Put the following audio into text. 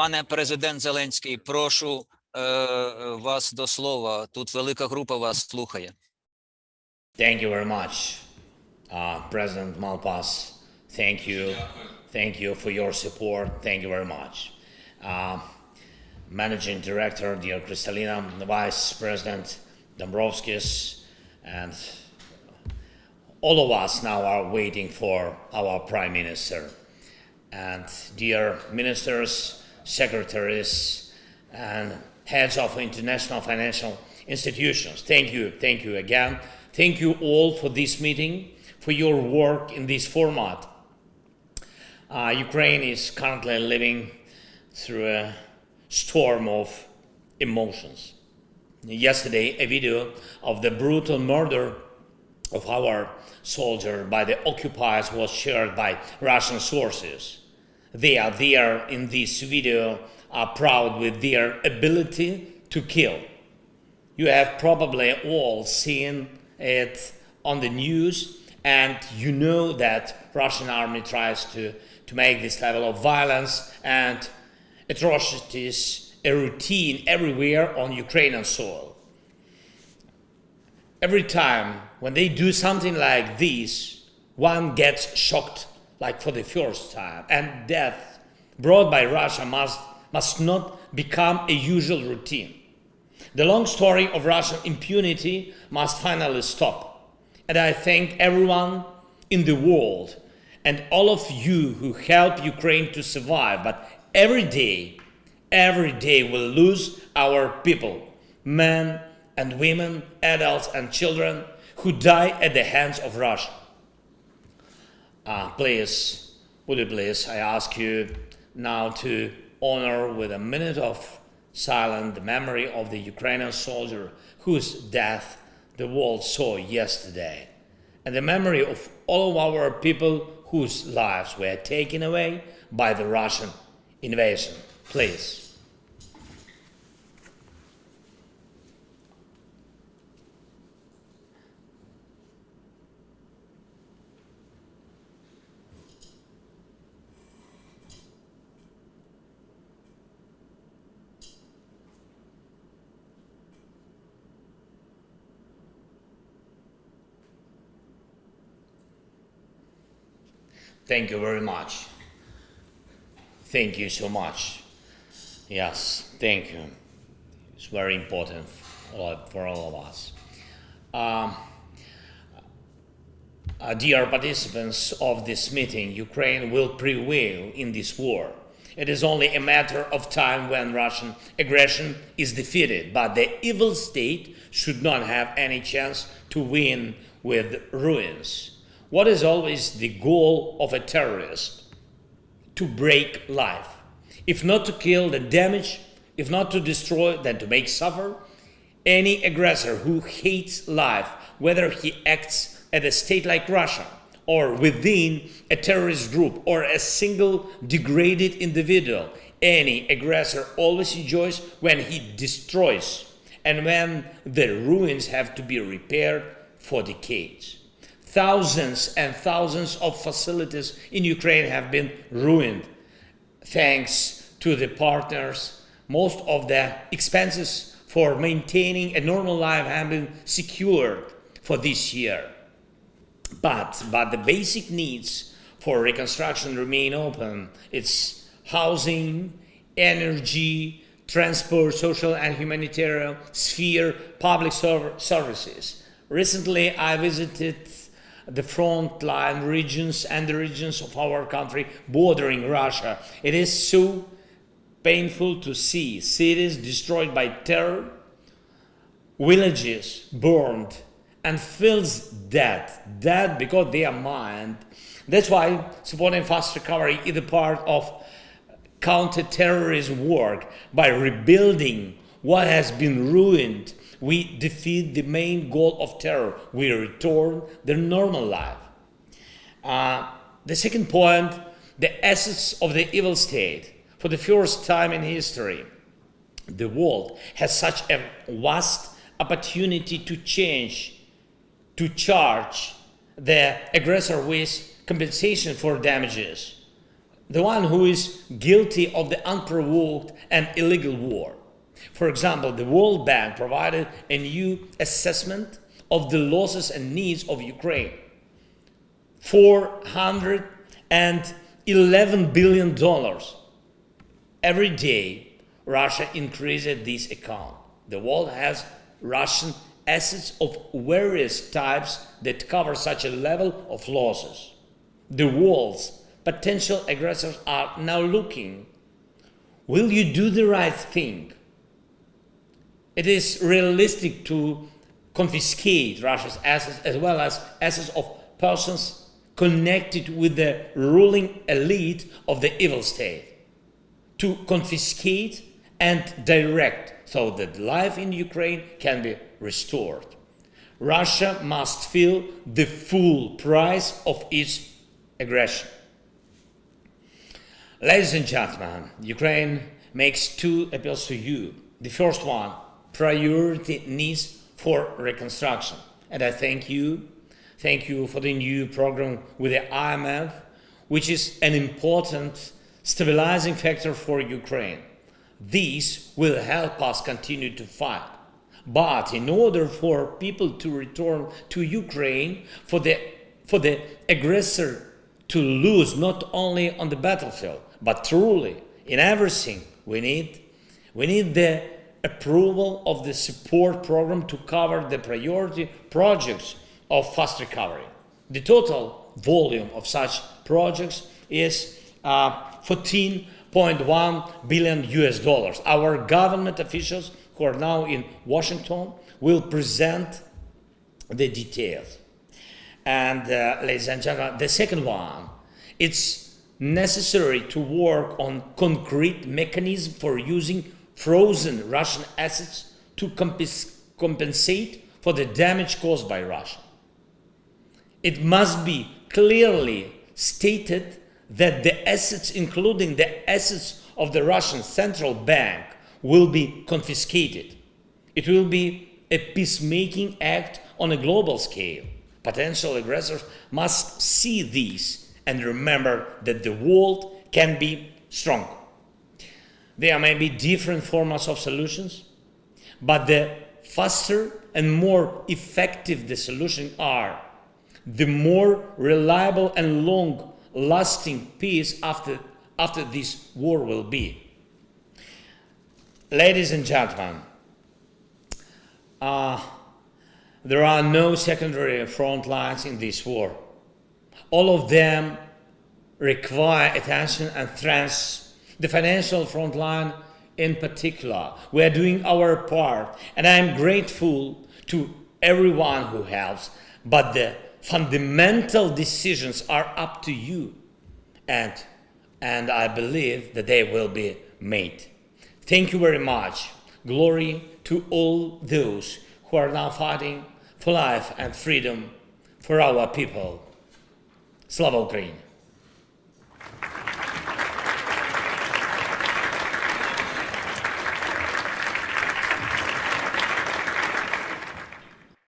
Пане президент Зеленський, прошу вас до слова. Тут велика група вас слухає. Thank you very much, President Malpass. Thank you. Thank you for your support. Thank you very much. Managing Director, dear Kristalina, the Vice President Dombrovskis, and all of us now are waiting for our Prime Minister. And dear ministers, secretaries, and heads of international financial institutions, thank you again. Thank you all for this meeting, for your work in this format. Ukraine is currently living through a storm of emotions. Yesterday, a video of the brutal murder of our soldier by the occupiers was shared by Russian sources. They are there in this video, are proud with their ability to kill. You have probably all seen it on the news, and you know that Russian army tries to make this level of violence and atrocities a routine everywhere on Ukrainian soil. Every time when they do something like this, one gets shocked like for the first time, and death brought by Russia must not become a usual routine. The long story of Russian impunity must finally stop. And I thank everyone in the world and all of you who help Ukraine to survive. But every day we'll lose our people, men and women, adults and children who die at the hands of Russia. Please, would you please, I ask you now to honor with a minute of silence the memory of the Ukrainian soldier whose death the world saw yesterday, and the memory of all of our people whose lives were taken away by the Russian invasion. Please. Thank you very much. Thank you so much. Yes, thank you. It's very important for all of us. Dear participants of this meeting, Ukraine will prevail in this war. It is only a matter of time when Russian aggression is defeated, but the evil state should not have any chance to win with ruins. What is always the goal of a terrorist? To break life. If not to kill, then damage. If not to destroy, then to make suffer. Any aggressor who hates life, whether he acts at a state like Russia, or within a terrorist group, or a single degraded individual, any aggressor always enjoys when he destroys, and when the ruins have to be repaired for decades. Thousands and thousands of facilities in Ukraine have been ruined. Thanks to the partners, most of the expenses for maintaining a normal life have been secured for this year. But the basic needs for reconstruction remain open. It's housing, energy, transport, social and humanitarian sphere, public services. Recently, I visited the frontline regions and the regions of our country bordering Russia. It is so painful to see cities destroyed by terror, villages burned, and fields dead because they are mined. That's why supporting fast recovery is a part of counter-terrorism work. By rebuilding what has been ruined, we defeat the main goal of terror. We return the normal life. The second point, the essence of the evil state. For the first time in history, the world has such a vast opportunity to change, to charge the aggressor with compensation for damages. the one who is guilty of the unprovoked and illegal war. For example, the World Bank provided a new assessment of the losses and needs of Ukraine. $411 billion. Every day, Russia increases this account. The world has Russian assets of various types that cover such a level of losses. The world's potential aggressors are now looking. Will you do the right thing? It is realistic to confiscate Russia's assets as well as assets of persons connected with the ruling elite of the evil state. To confiscate and direct so that life in Ukraine can be restored. Russia must feel the full price of its aggression. Ladies and gentlemen, Ukraine makes two appeals to you. The first one, priority needs for reconstruction. And I thank you for the new program with the IMF, which is an important stabilizing factor for Ukraine. This will help us continue to fight. But in order for people to return to Ukraine, for the aggressor to lose not only on the battlefield, but truly in everything, we need the approval of the support program to cover the priority projects of fast recovery. The total volume of such projects is $14.1 billion. Our government officials who are now in Washington will present the details. And ladies and gentlemen, the second one, it's necessary to work on concrete mechanism for using frozen Russian assets to compensate for the damage caused by Russia. It must be clearly stated that the assets, including the assets of the Russian Central Bank, will be confiscated. It will be a peacemaking act on a global scale. Potential aggressors must see this and remember that the world can be strong. There may be different formats of solutions, but the faster and more effective the solutions are, the more reliable and long-lasting peace after this war will be. Ladies and gentlemen, there are no secondary front lines in this war. All of them require attention and strength. The financial front line in particular. We are doing our part, and I am grateful to everyone who helps, but the fundamental decisions are up to you, and I believe that they will be made. Thank you very much. Glory to all those who are now fighting for life and freedom for our people. Slava Ukraini!